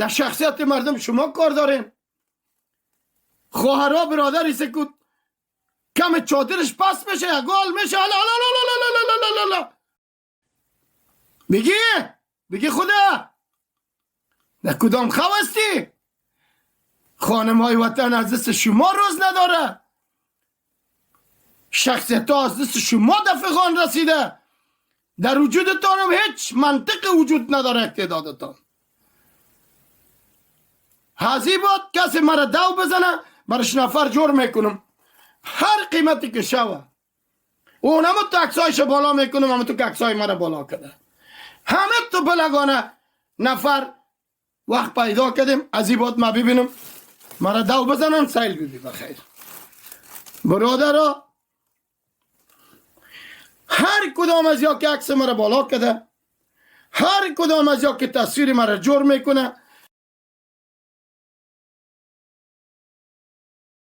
در شخصیت مردم شما کار دارین. خواهرها برادری سکوت کم چادرش پس میشه گل میشه بگی خدا در کدام خواستی؟ خانم های وطن از دست شما روز نداره. شخصیت ها از دست شما دفقان رسیده. در وجودتان هم هیچ منطق وجود نداره. اقتدادتان هزی بود کسی مرا دو بزنه برش نفر جور میکنم هر قیمتی که شوه. اونم تو عکسایش بالا میکنم همه تو که عکسای مرا بالا کده. همه تو بلگانه نفر وقت پیدا کردیم ازی بود ما ببینم مرا دو بزنن سیل بیدی بخیر. برادر هر کدام از یا که عکس مرا بالا کده، هر کدام از یا که تصویر مرا جور میکنه